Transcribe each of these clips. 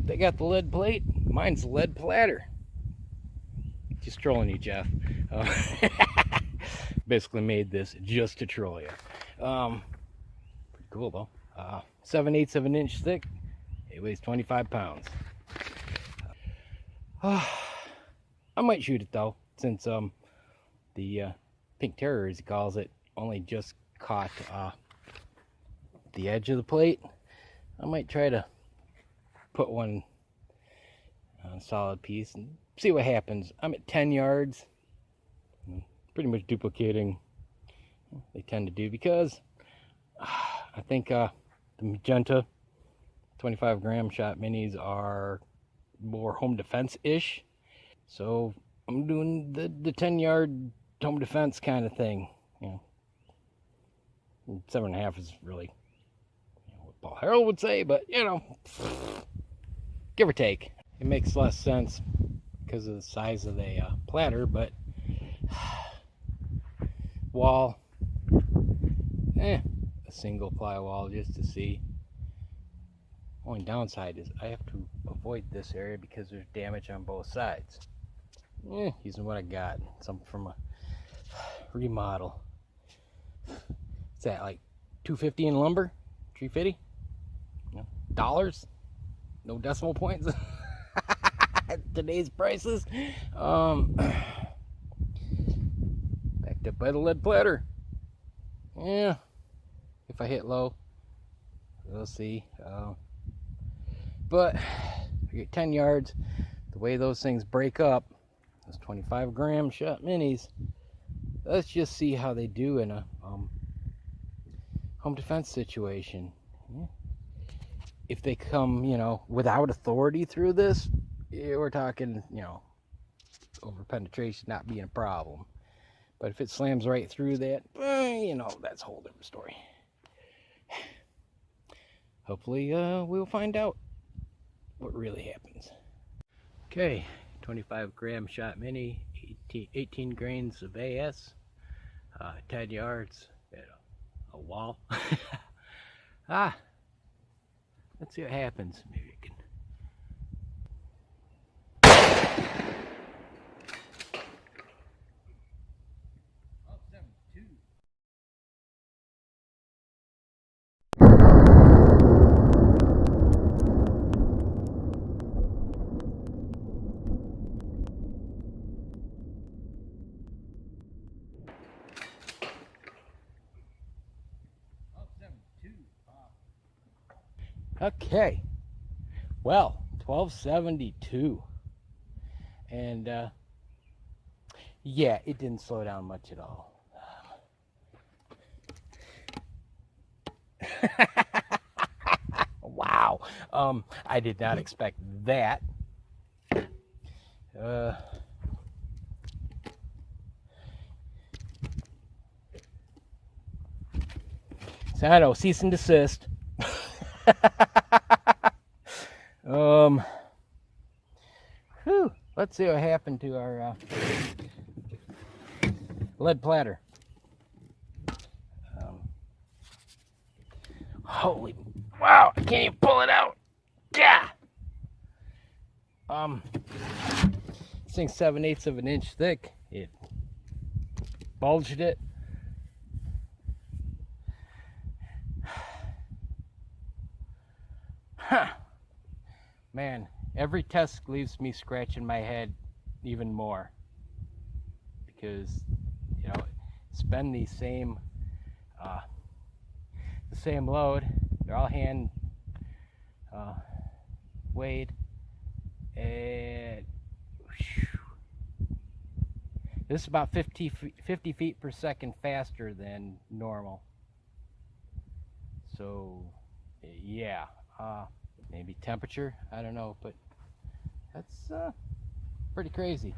They got the lead plate. Mine's lead platter. Just trolling you, Jeff. Basically made this just to troll you. Pretty cool though. 7/8 of an inch thick. It weighs 25 pounds. I might shoot it though, since the Pink Terror, as he calls it, only just caught the edge of the plate. I might try to put one on a solid piece and see what happens. I'm at 10 yards. Pretty much duplicating what they tend to do, because I think the magenta 25-gram shot minis are more home defense-ish. So I'm doing the 10-yard home defense kind of thing. You know, 7.5 is really, you know, what Paul Harrell would say, but you know, give or take. It makes less sense because of the size of the platter, but wall, a single ply wall just to see. Only downside is I have to avoid this area because there's damage on both sides. Using what I got, something from a remodel. What's that, like $2.50 in lumber? $3.50? No, dollars? No decimal points. Today's prices. Backed up by the lead platter. Yeah, if I hit low, we'll see. But I get 10 yards. The way those things break up, those 25-gram shot minis, let's just see how they do in a home defense situation. Yeah. If they come, you know, without authority through this, yeah, we're talking, you know, over penetration not being a problem. But if it slams right through that, you know, that's a whole different story. Hopefully, we'll find out what really happens. Okay, 25-gram shot mini, 18 grains of AS, 10 yards at a wall. Let's see what happens. Maybe I can. Okay, well, 1272, and yeah, it didn't slow down much at all. Wow, I did not expect that. So I know, cease and desist. Let's see what happened to our lead platter. Holy, wow, I can't even pull it out. Yeah. This thing's 7/8 of an inch thick. It bulged it. Huh. Man, every test leaves me scratching my head even more, because, you know, it's been the same load. They're all hand weighed, and this is about 50 feet per second faster than normal. So yeah, maybe temperature, I don't know, but that's pretty crazy.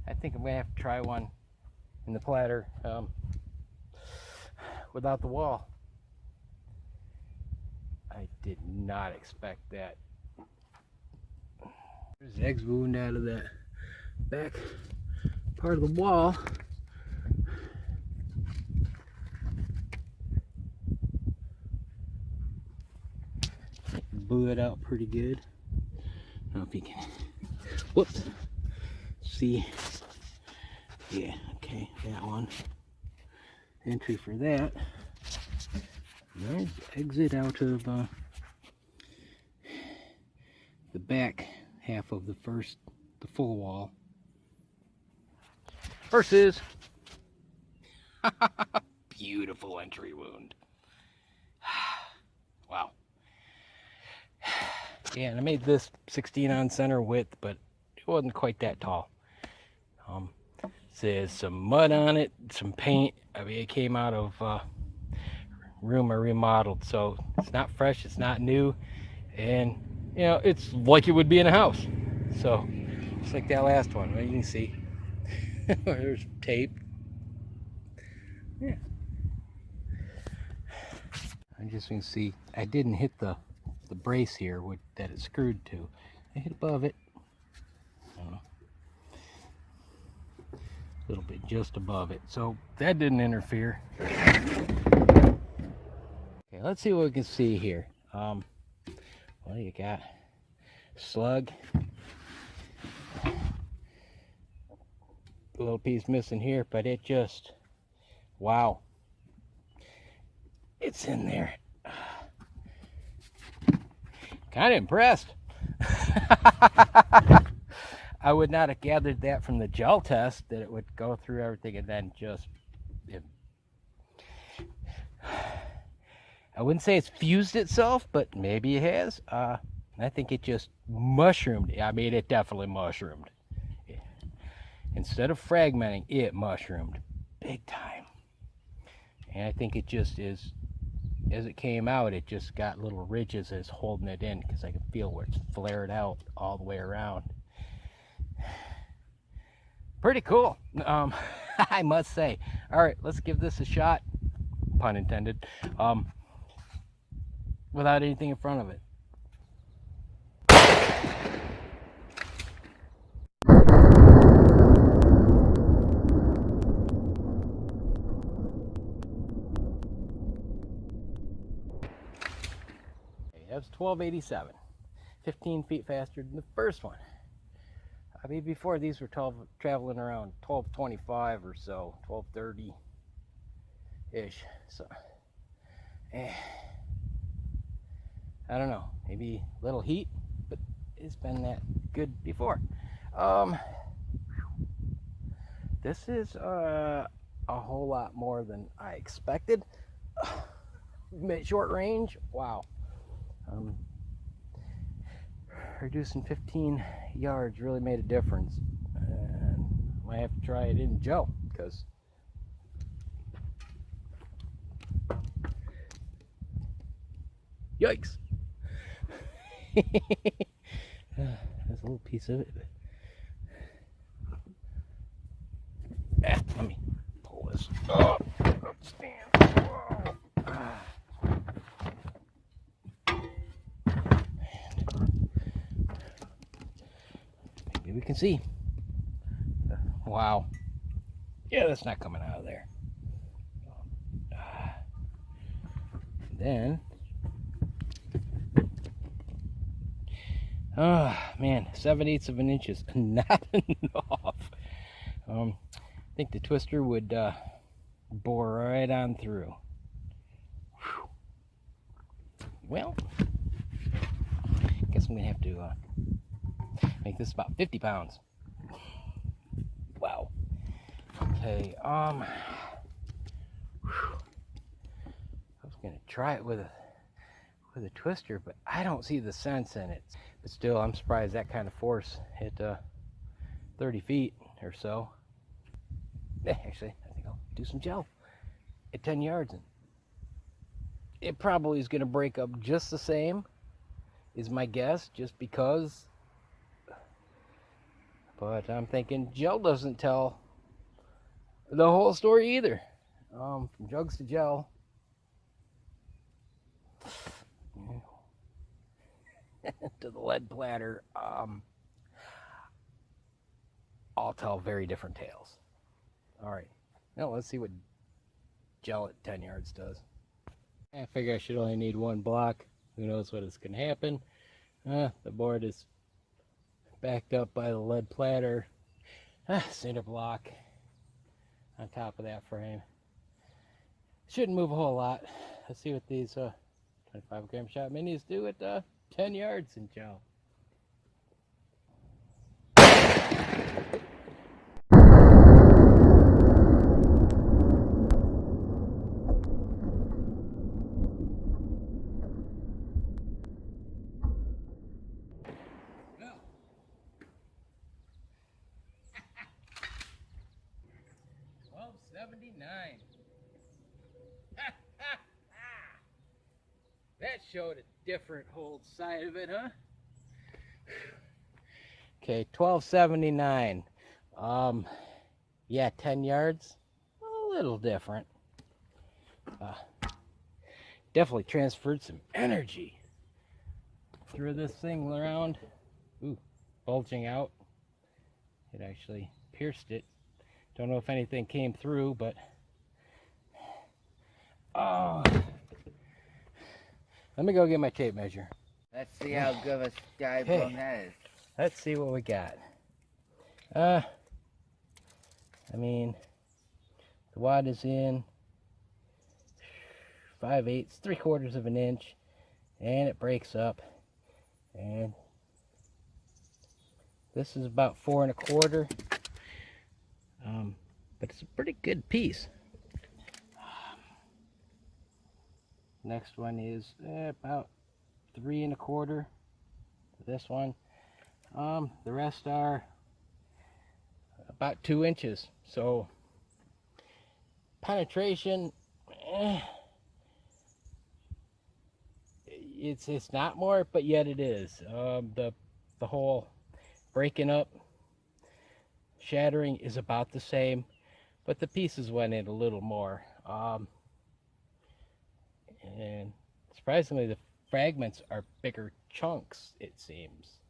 I think I'm gonna have to try one in the platter without the wall. I did not expect that. There's eggs wound out of that back part of the wall. blew it out pretty good. I don't know if you can, whoops, see, yeah, okay, that one, entry for that. There's the exit out of the back half of the full wall. Versus beautiful entry wound. Wow. Yeah, and I made this 16 on center width, but it wasn't quite that tall. There's some mud on it, some paint. I mean, it came out of room I remodeled, so it's not fresh, it's not new, and you know, it's like it would be in a house. So just like that last one, right? You can see there's tape. Yeah, I just can see I didn't hit the brace here that it's screwed to. I hit above it, I don't know, a little bit just above it, so that didn't interfere. Okay, let's see what we can see here. Well, you got slug, a little piece missing here, but it just, wow, it's in there. Kind of impressed. I would not have gathered that from the gel test, that it would go through everything and then just, I wouldn't say it's fused itself, but maybe it has. I think it just mushroomed. I mean, it definitely mushroomed. Instead of fragmenting, it mushroomed big time. And I think it just is, as it came out, it just got little ridges as holding it in, because I can feel where it's flared out all the way around. Pretty cool, I must say. All right, let's give this a shot, pun intended, without anything in front of it. That's 1287, 15 feet faster than the first one. I mean, before these were traveling around 1225 or so, 1230-ish. So, I don't know, maybe a little heat, but it's been that good before. This is a whole lot more than I expected. Short range, wow. Reducing 15 yards really made a difference, and I might have to try it in gel, because yikes. There's a little piece of it. Let me pull this up. Stand. Whoa. Maybe we can see. Wow. Yeah, that's not coming out of there. Then, oh man, 7/8 of an inch is not enough. I think the twister would bore right on through. Whew. Well, I guess I'm gonna have to make this about 50 pounds. Wow. Okay, I was gonna try it with a twister, but I don't see the sense in it. But still, I'm surprised that kind of force hit 30 feet or so. Actually, I think I'll do some gel at 10 yards. And it probably is gonna break up just the same, is my guess, just because. But I'm thinking gel doesn't tell the whole story either. From jugs to gel. To the lead platter, all tell very different tales. All right, now let's see what gel at 10 yards does. I figure I should only need one block. Who knows what is going to happen. The board is backed up by the lead platter cinder block on top of that frame. Shouldn't move a whole lot. Let's see what these 25-gram shot minis do at 10 yards in gel. That showed a different hold side of it, huh? Okay, 1279. Yeah, 10 yards. A little different. Definitely transferred some energy through this thing around. Ooh, bulging out. It actually pierced it. Don't know if anything came through, but oh. Let me go get my tape measure. Let's see how good of a sky bone that is. Let's see what we got. I mean, the wad is in 5/8, 3/4 of an inch, and it breaks up. And this is about 4 1/4. But it's a pretty good piece. Next one is about 3 1/4. This one. The rest are about 2 inches. So penetration, it's not more, but yet it is. The whole breaking up, shattering is about the same, but the pieces went in a little more. And surprisingly, the fragments are bigger chunks, it seems.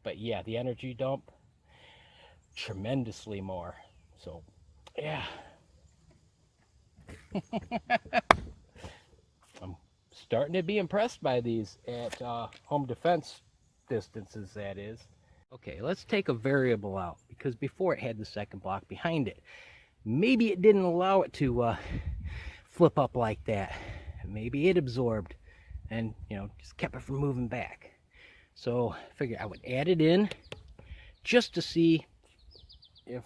But yeah, the energy dump, tremendously more. So, yeah. I'm starting to be impressed by these at home defense distances, that is. Okay, let's take a variable out, because before it had the second block behind it. Maybe it didn't allow it to flip up like that. Maybe it absorbed and, just kept it from moving back. So I figured I would add it in just to see if,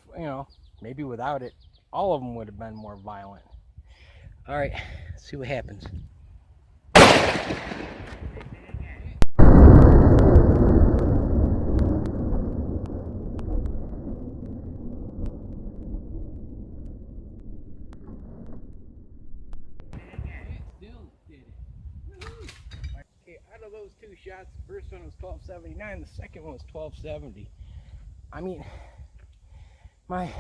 maybe without it, all of them would have been more violent. All right, let's see what happens. Those 2 shots, the first one was 1279, the second one was 1270. I mean, my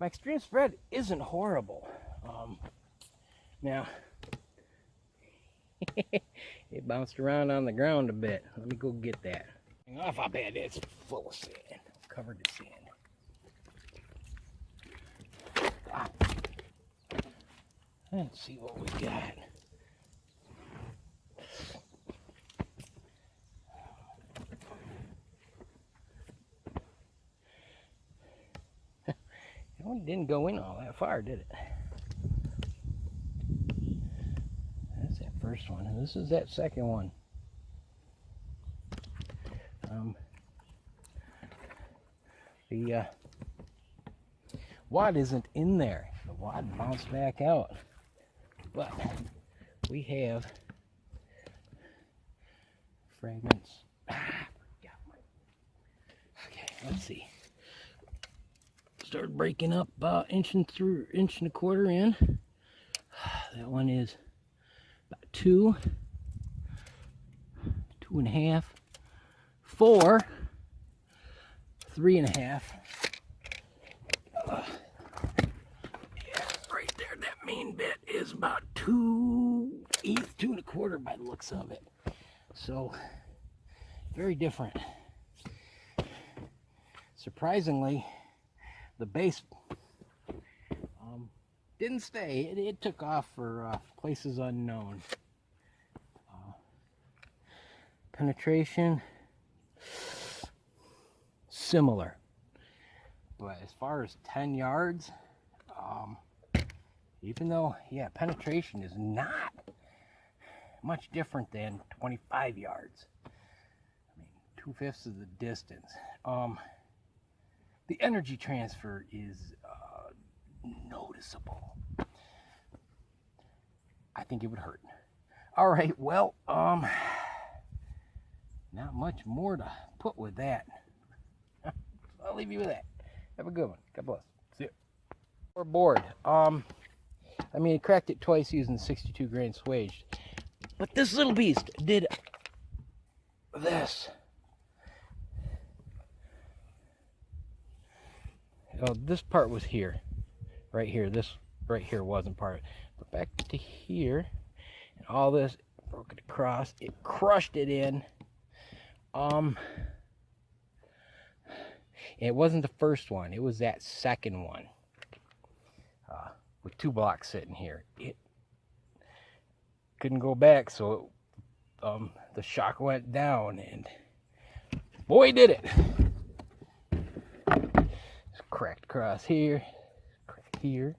extreme spread isn't horrible. Now it bounced around on the ground a bit. Let me go get that. Off, I bet it's full of sand, covered in sand. Let's see what we got. It didn't go in all that far, did it? That's that first one, and this is that second one. The wad isn't in there. The wad bounced back out. But we have fragments. Okay, let's see. Started breaking up about inch and 1/4 in. That one is about 2, 2.5, 4, 3.5. Yeah, right there, that main bit is about 2/8, 2 1/4 by the looks of it. So, very different. Surprisingly, the base didn't stay. It took off for places unknown. penetration, similar. But as far as 10 yards, even though, yeah, penetration is not much different than 25 yards. I mean, 2/5 of the distance. The energy transfer is noticeable. I think it would hurt. All right, well, not much more to put with that. I'll leave you with that. Have a good one. God bless. See ya. We're bored. I mean, I cracked it twice using 62 grain swage. But this little beast did this. Oh, this part was here. Right here. This right here wasn't part of it. But back to here. And all this, broke it across. It crushed it in. It wasn't the first one. It was that second one. With 2 blocks sitting here. It couldn't go back, so the shock went down, and boy did it. It's cracked across here, cracked here,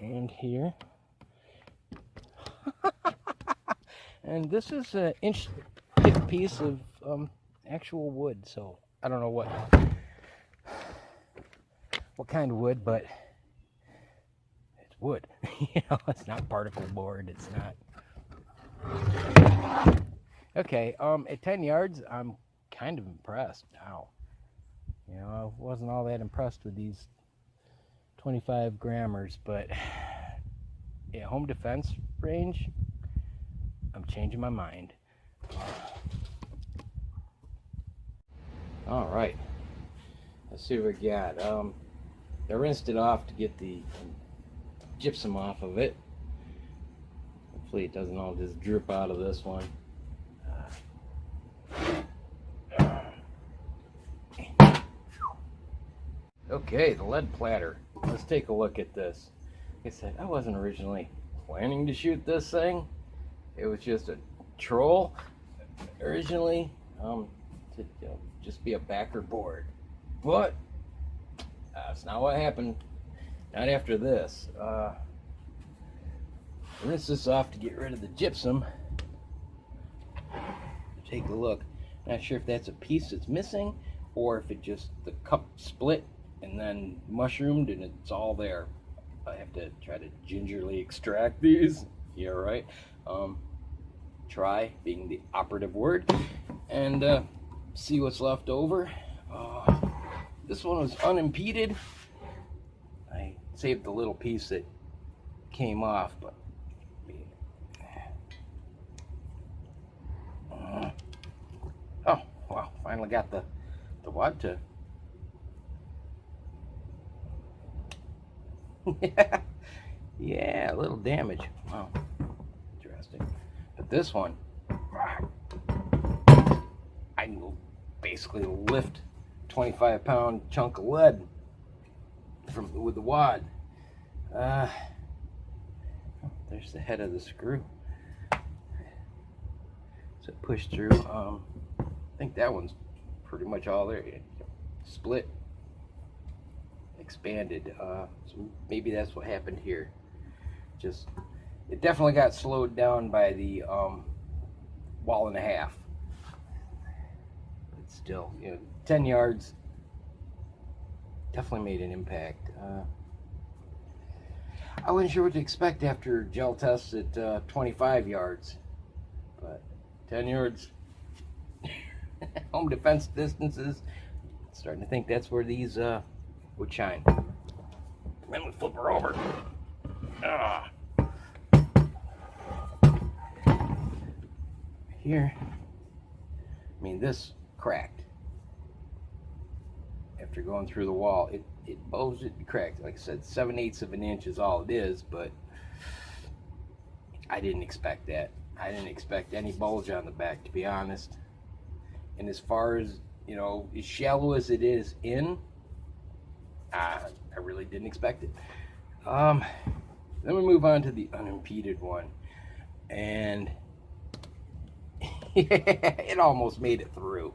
and here. And this is an inch thick piece of actual wood, so I don't know what kind of wood, but it's wood. You know, it's not particle board. It's not. Okay, at 10 yards, I'm kind of impressed now. You know, I wasn't all that impressed with these 25 grammars, but at home defense range, I'm changing my mind. All right, let's see what we got. I rinsed it off to get the gypsum off of it. Hopefully it doesn't all just drip out of this one. Okay, the lead platter. Let's take a look at this. Like I said, I wasn't originally planning to shoot this thing. It was just a troll originally, to just be a backer board. But that's not what happened. Not after this. Rinse this off to get rid of the gypsum. Take a look. Not sure if that's a piece that's missing, or if it just the cup split and then mushroomed and it's all there. I have to try to gingerly extract these. Yeah, right. Try being the operative word, and see what's left over. This one was unimpeded. I saved the little piece that came off, but oh wow! Finally got the wad to. Yeah, a little damage. Wow, interesting. But this one, I can basically lift 25-pound chunk of lead with the wad. There's the head of the screw. So it pushed through. I think that one's pretty much all there. It split, expanded. So maybe that's what happened here. It definitely got slowed down by the 1.5. But still, 10 yards definitely made an impact. I wasn't sure what to expect after gel tests at 25 yards, but 10 yards, home defense distances, starting to think that's where these would shine. Then we flip her over. Here, I mean, this cracked after going through the wall. It bulged, it cracked. Like I said, 7/8 of an inch is all it is, but I didn't expect that. I didn't expect any bulge on the back, to be honest. And as far as, as shallow as it is in, I really didn't expect it. Then we move on to the unimpeded one. and it almost made it through.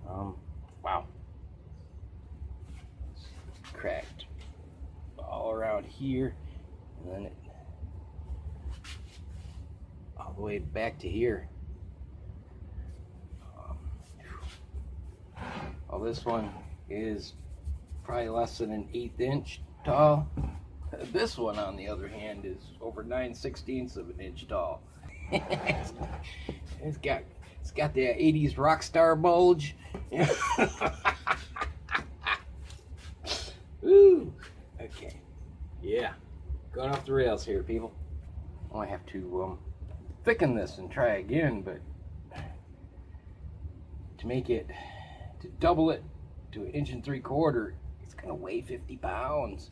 Wow. Cracked all around here, and then it all the way back to here. Well, this one is probably less than an 1/8 inch tall. This one, on the other hand, is over 9/16 of an inch tall. it's got that 80s rock star bulge. Ooh. Okay. Yeah. Going off the rails here, people. I might have to thicken this and try again, but to double it to 1 3/4 inches, it's gonna weigh 50 pounds.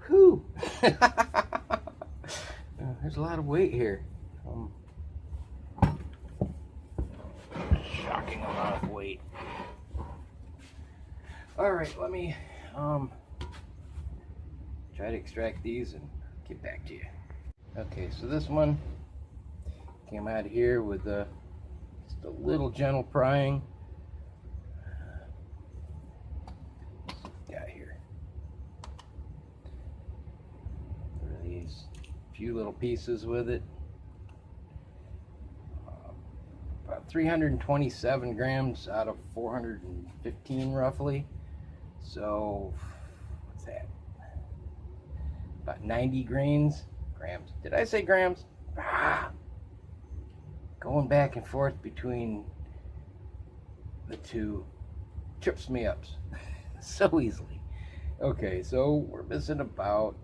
Whew. There's a lot of weight here. Shocking amount of weight. All right, let me try to extract these and get back to you. Okay, so this one came out here with just a little gentle prying. Got here. There are these few little pieces with it. About 327 grams out of 415 roughly. So what's that? About 90 grams. Did I say grams? Going back and forth between the two trips me up so easily. Okay, so we're missing about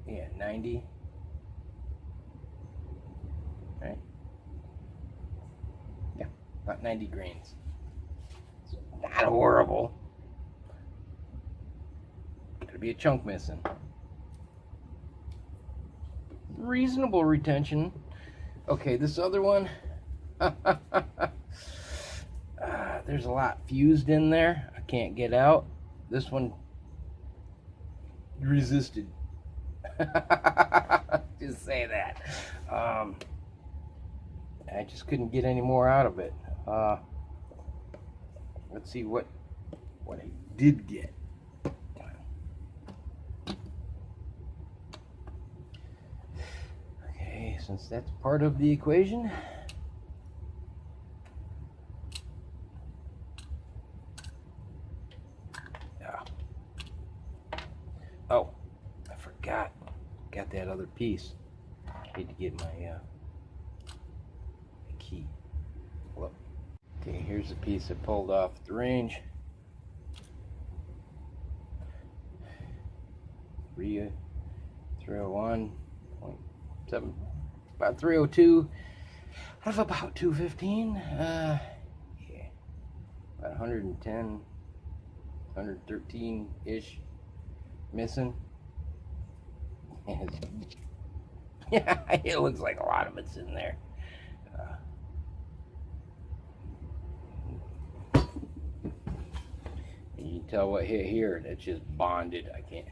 90. Right? Yeah, about 90 grains. It's not horrible. Gotta be a chunk missing. Reasonable retention. Okay, this other one, there's a lot fused in there. I can't get out. This one resisted. Just say that. I just couldn't get any more out of it. Let's see what I did get. Since that's part of the equation, oh, I forgot. Got that other piece. Need to get my key. Look. Okay, here's the piece I pulled off the range. 301.7. About 302 out of about 215. Yeah, about 110, 113 ish missing. Yeah, it looks like a lot of it's in there. You can tell what hit here, and it's just bonded. I can't.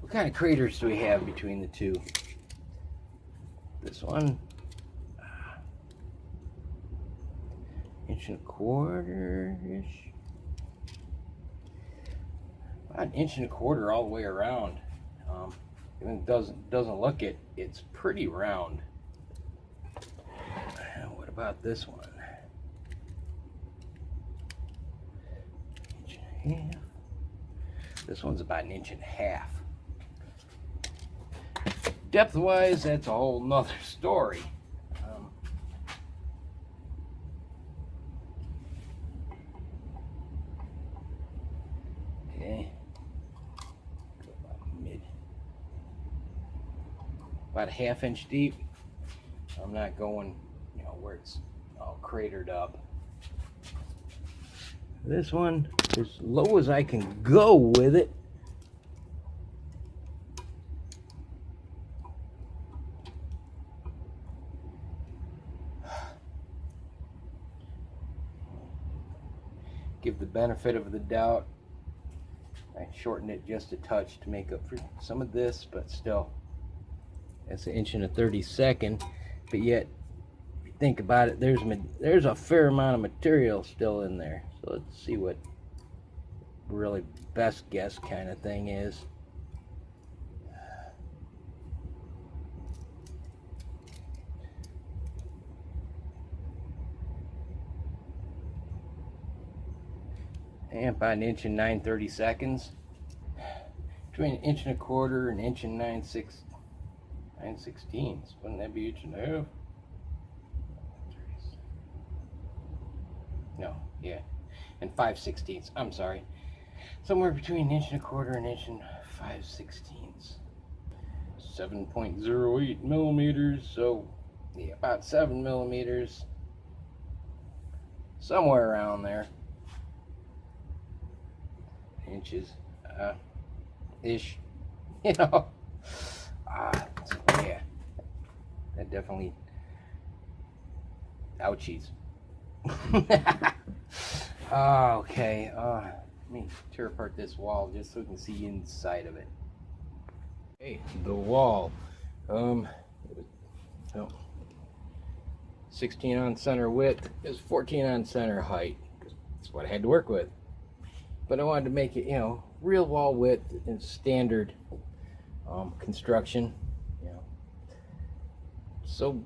What kind of craters do we have between the two? This one, 1.25 inches. About 1.25 inches all the way around. Even doesn't look it. It's pretty round. What about this one? 1.5 inches. This one's about 1.5 inches. Depth-wise, that's a whole nother story. Okay. About 1/2 inch deep. I'm not going, where it's all cratered up. This one, as low as I can go with it. Give the benefit of the doubt. I shortened it just a touch to make up for some of this, but still, That's 1 1/32, but yet, if you think about it, there's a fair amount of material still in there. So let's see what really best guess kind of thing is. And about 1 9/32. Between 1 1/4 and 9/16. Wouldn't that be 1.5? No, yeah. And 5/16. I'm sorry. Somewhere between 1 1/4 and 5/16. 7.08 millimeters. So, yeah, about 7 millimeters. Somewhere around there. Inches. Ish. You know. So yeah. That definitely. Ouchies. Okay. Let me tear apart this wall just so we can see inside of it. Okay, the wall. Oh, 16 on center width is 14 on center height. That's what I had to work with. But I wanted to make it, real wall width and standard construction. So,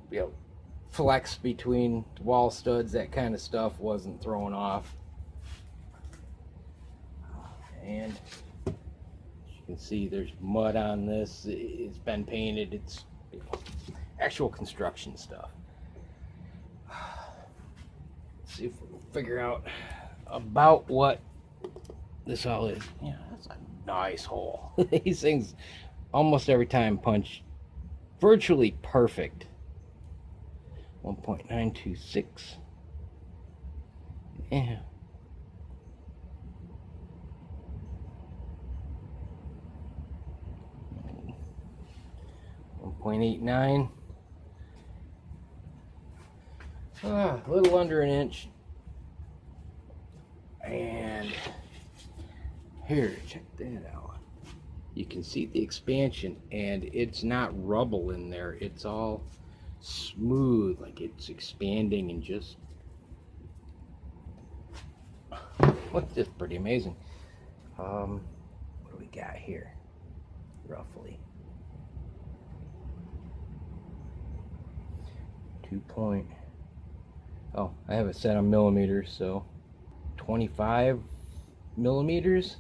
flex between wall studs, that kind of stuff wasn't thrown off. And as you can see, there's mud on this. It's been painted. It's actual construction stuff. Let's see if we can figure out about what this all is. Yeah, that's a nice hole. These things almost every time punch virtually perfect. 1.926. Yeah. 1.89. A little under an inch. And here, check that out. You can see the expansion, and it's not rubble in there. It's all smooth, like it's expanding and just what's just pretty amazing. What do we got here? Roughly 2 point. Oh, I have it set on millimeters, so 25 millimeters.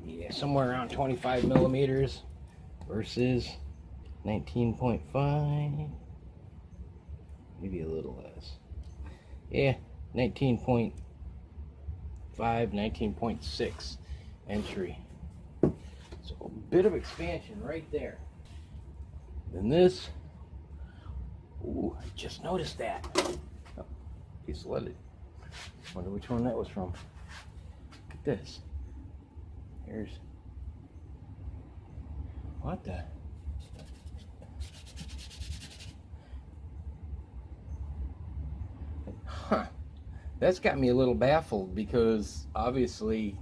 Yeah, somewhere around 25 millimeters versus 19.5. Maybe a little less. Yeah, 19.5, 19.6 entry. So a bit of expansion right there. Then this. Ooh, I just noticed that. Oh, piece of lead. Wonder which one that was from. Look at this. Here's. What the? Huh. That's got me a little baffled because obviously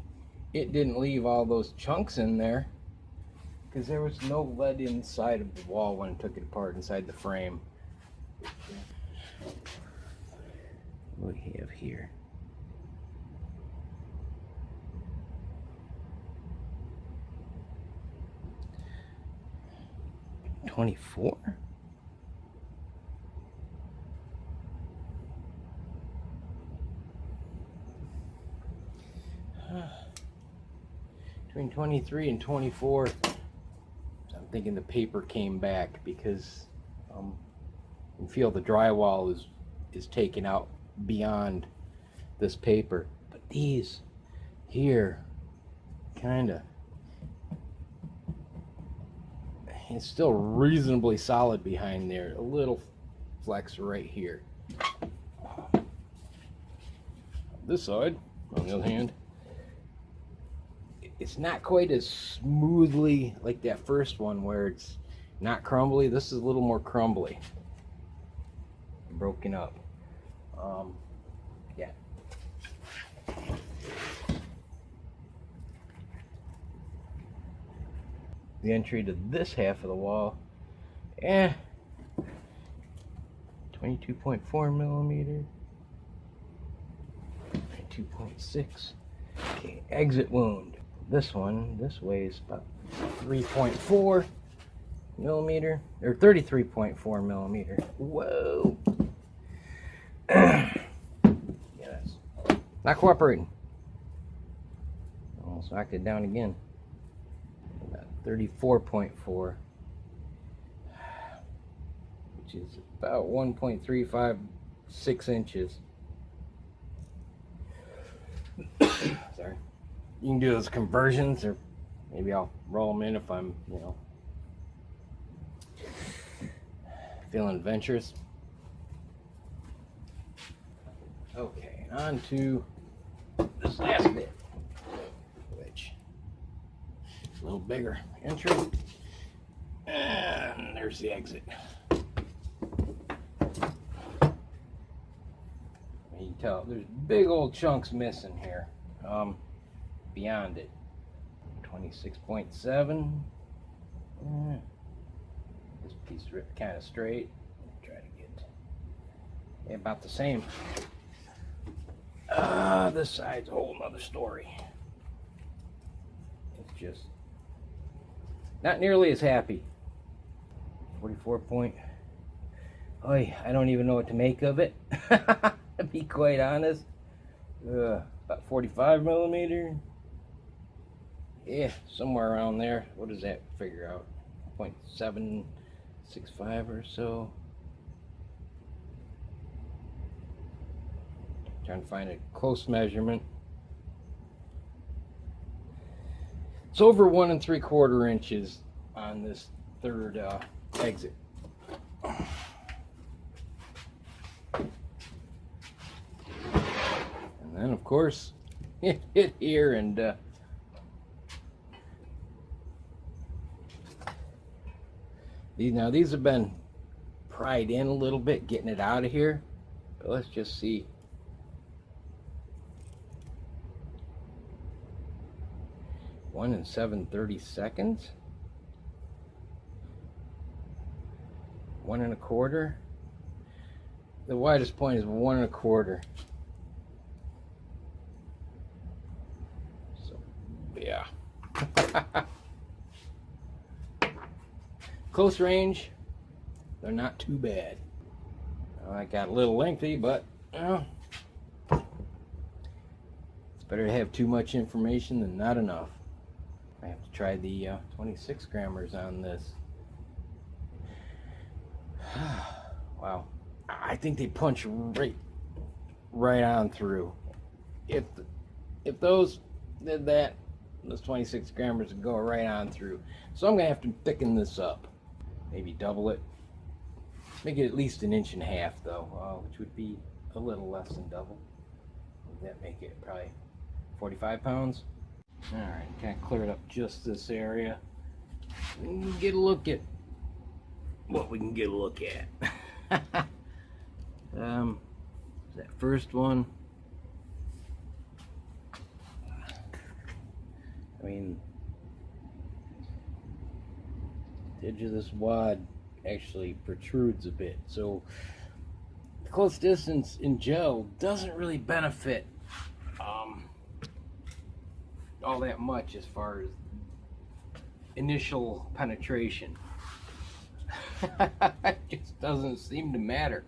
it didn't leave all those chunks in there because there was no lead inside of the wall when I took it apart inside the frame. What do we have here? $24. Between 23 and 24. I'm thinking the paper came back because you feel the drywall is taken out beyond this paper, but these here kind of, it's still reasonably solid behind there. A little flex right here. This side, on the other hand, it's not quite as smoothly like that first one where it's not crumbly. This is a little more crumbly, broken up. Yeah. The entry to this half of the wall Yeah. 22.4 millimeter. 2.6. Okay, exit wound. This weighs about 3.4 millimeter, or 33.4 millimeter. Whoa. Yeah, that's not cooperating. Almost knocked it down again. About 34.4, which is about 1.356 inches. Sorry. You can do those conversions, or maybe I'll roll them in if I'm, feeling adventurous. Okay, on to this last bit, which is a little bigger entry. And there's the exit. You can tell there's big old chunks missing here. Beyond it. 26.7. This piece ripped kind of straight. Try to get about the same. This side's a whole nother story. It's just not nearly as happy. 44 point. I don't even know what to make of it. To be quite honest. About 45 millimeter. Yeah, somewhere around there. What does that figure out? 0.765 or so. Trying to find a close measurement. It's over 1 3/4 inches on this third exit. And then, of course, it hit here, and these have been pried in a little bit, getting it out of here. But let's just see. One and 7/32. 1 1/4. The widest point is 1 1/4. So, yeah. Close range, they're not too bad. I got a little lengthy, but it's better to have too much information than not enough. I have to try the 26 grammars on this. Wow, I think they punch right on through. If those did that, those 26 grammars would go right on through. So I'm gonna have to thicken this up. Maybe double it. Make it at least 1.5 inches though, which would be a little less than double. Would that make it probably 45 pounds? Alright, kind of clear it up just this area. And get a look at what we can get a look at. That first one. I mean, the edge of this wad actually protrudes a bit, so the close distance in gel doesn't really benefit all that much as far as initial penetration. It just doesn't seem to matter.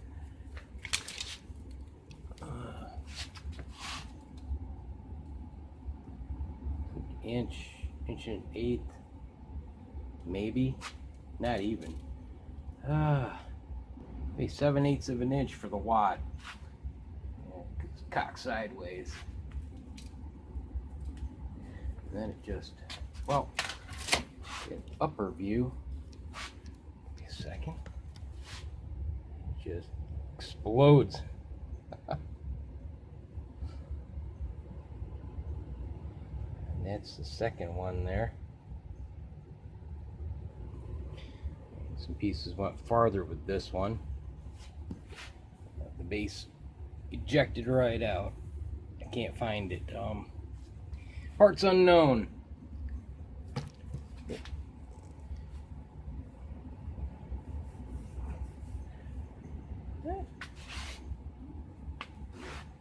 Inch and 1/8, maybe, not even. Maybe 7/8 of an inch for the wad. It's cocked sideways. And then it just, well, get upper view. Give me a second. It just explodes. And that's the second one there. Some pieces went farther with this one. The base ejected right out. I can't find it. Parts unknown.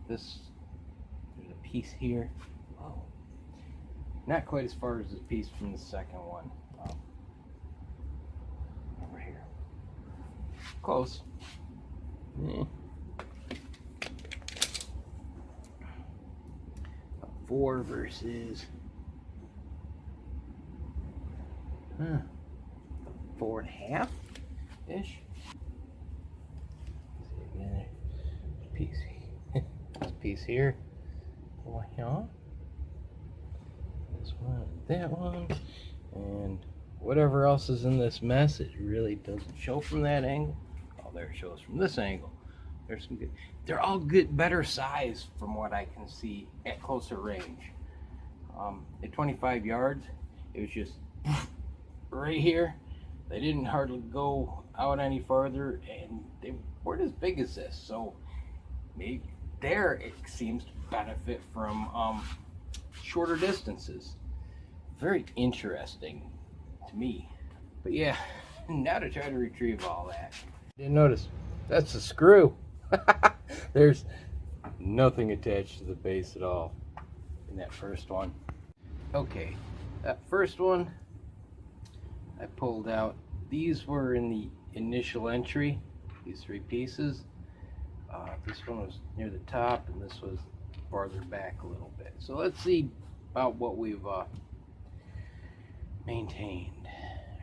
There's a piece here. Oh, not quite as far as the piece from the second one. Over here. Close. 4 versus 4.5 ish. See again, piece. This piece here. Oh, yeah. This one, that one, and whatever else is in this mess. It really doesn't show from that angle. Oh, there it shows from this angle. There's some good. They're all good, better size from what I can see at closer range. At 25 yards, it was just right here. They didn't hardly go out any further, and they weren't as big as this. So maybe there it seems to benefit from shorter distances. Very interesting to me. But yeah, now to try to retrieve all that. Didn't notice that's the screw. There's nothing attached to the base at all in that first one. Okay, that first one I pulled out. These were in the initial entry, these 3 pieces. This one was near the top, and this was farther back a little bit. So let's see about what we've maintained,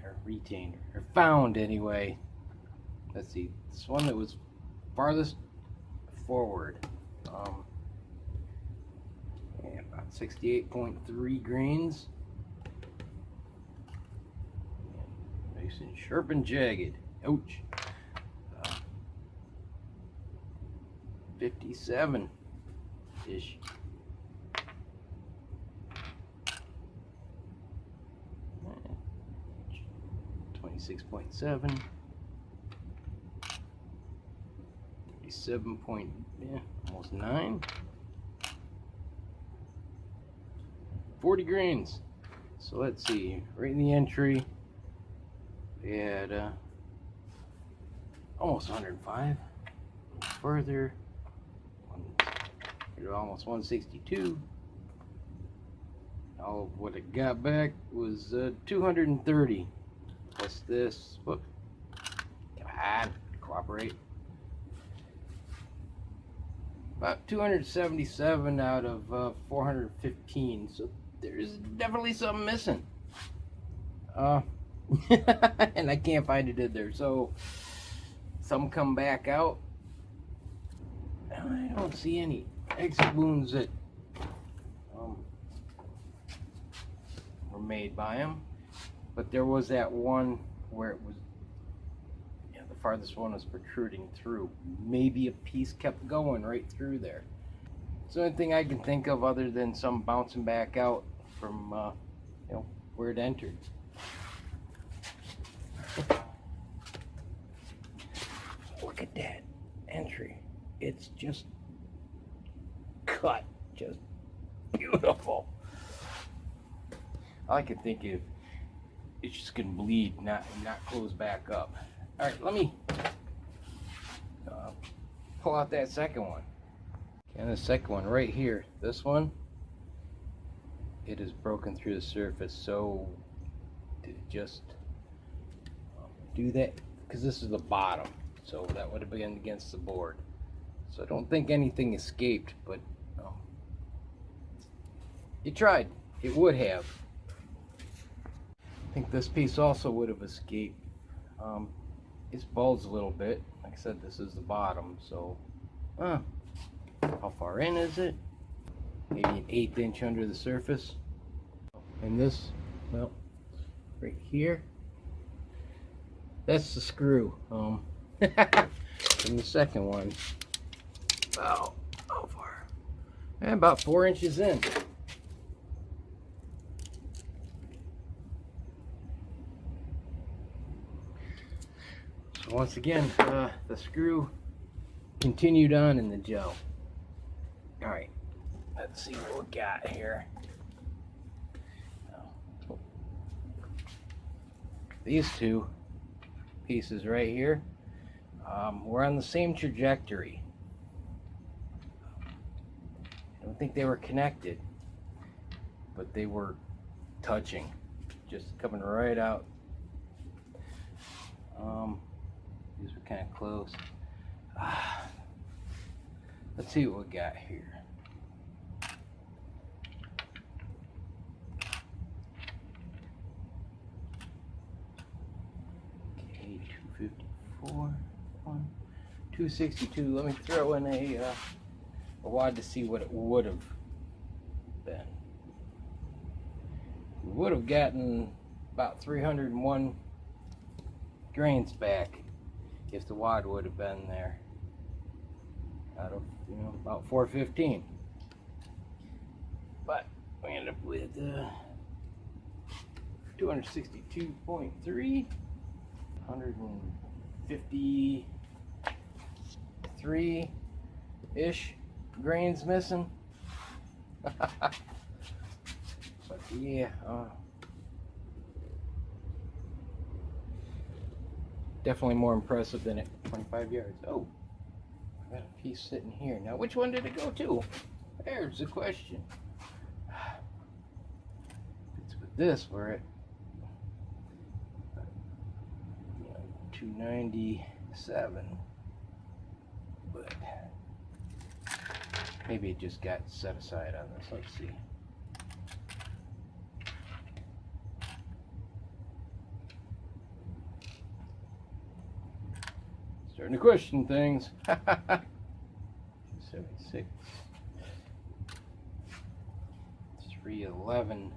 or retained, or found anyway. Let's see, this one that was farthest forward, yeah, about 68.3 grains. Nice and sharp and jagged. Ouch. 57-ish. Uh, 26.7. 37 point, yeah, almost 9. 40 grains. So let's see, right in the entry, we had almost 105. Further, almost 162. All of what it got back was 230. Plus this, whoop, come on, cooperate. About 277 out of 415, so there's definitely something missing. And I can't find it in there, so some come back out. I don't see any exit wounds that were made by him, but there was that one where it was, yeah, the farthest one was protruding through. Maybe a piece kept going right through there. It's the only thing I can think of other than some bouncing back out from where it entered. Look at that entry. It's just cut, just beautiful. All I can think of, it's just gonna bleed, not close back up. All right, let me pull out that second one. And the second one right here, this one, it is broken through the surface. So to just do that, because this is the bottom, so that would have been against the board. So I don't think anything escaped, but it tried. It would have. I think this piece also would have escaped. It's bulged a little bit. Like I said, this is the bottom, so how far in is it? Maybe an 1/8 inch under the surface. And this, well, right here, that's the screw from the second one. About how far? About 4 inches in. So once again, the screw continued on in the gel. All right, let's see what we got here. These 2 pieces right here, we're on the same trajectory. don't think they were connected, but they were touching, just coming right out. These were kind of close. Let's see what we got here. Okay, 254, 262. Let me throw in a wad to see what it would have been. We would have gotten about 301 grains back if the wad would have been there out of about 415, but we ended up with 262.3, 153 ish grains missing. But yeah, definitely more impressive than at 25 yards. Oh, I got a piece sitting here. Now, which one did it go to? There's the question. It's with this, we're at 297. But maybe it just got set aside on this. Let's see. Starting to question things. 276, 311,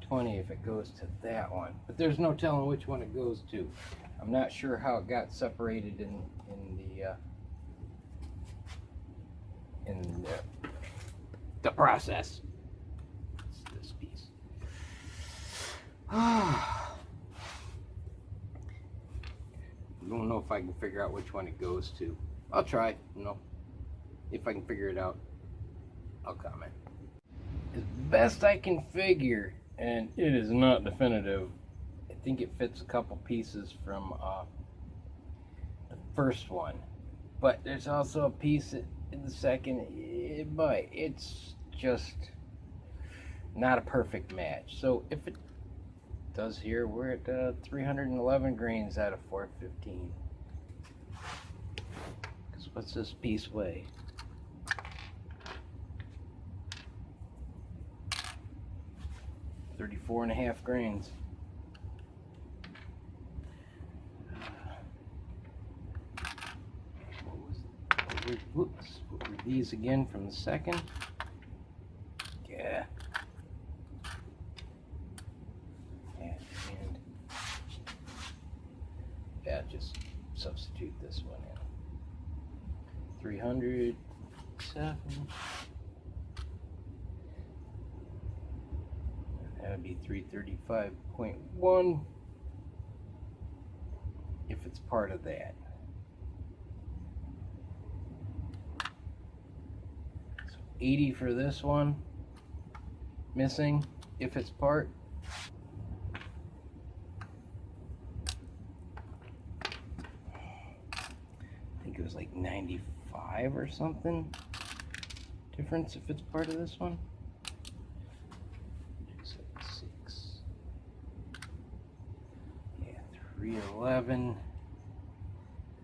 20 if it goes to that one. But there's no telling which one it goes to. I'm not sure how it got separated in the process. It's this piece. I don't know if I can figure out which one it goes to. I'll try, if I can figure it out, I'll comment. As best I can figure, and it is not definitive, I think it fits a couple pieces from the first one. But there's also a piece in the second, but it's just not a perfect match. So if it does here, we're at 311 grains out of 415. Because what's this piece weigh? $34 and a half grains. What were these again from the second? Yeah. Just substitute this one in. 307. That would be 335.1 if it's part of that. So 80 for this one, missing if it's part. It was like 95 or something difference if it's part of this one. 276. Yeah, 311.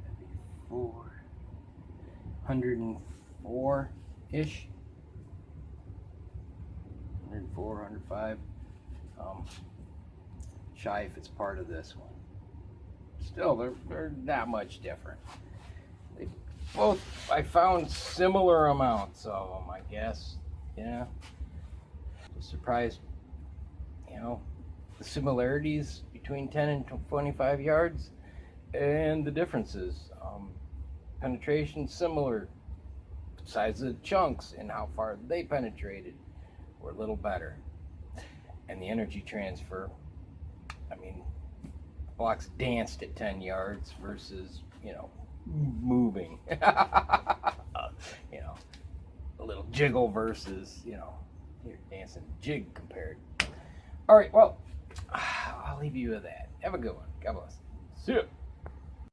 That'd be 404 ish. 104, 105. Shy if it's part of this one. Still, they're not much different. They both, I found similar amounts of them, I guess. Yeah. Was surprised, the similarities between 10 and 25 yards and the differences. Penetration similar, size of chunks and how far they penetrated were a little better. And the energy transfer, blocks danced at 10 yards versus, moving. A little jiggle versus, you're dancing jig compared. All right, well, I'll leave you with that. Have a good one. God bless. See ya.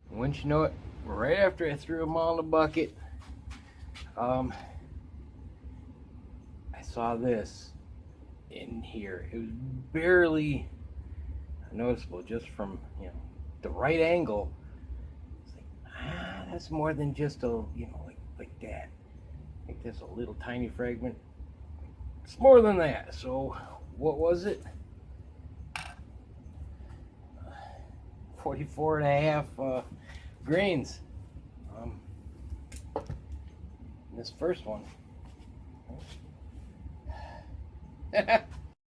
Once you know it, right after I threw them all in the bucket, saw this in here. It was barely noticeable just from, you know, the right angle. It's like, that's more than just a, you know, like that. I think there's a little tiny fragment. It's more than that. So what was it? 44 and a half grains. This first one.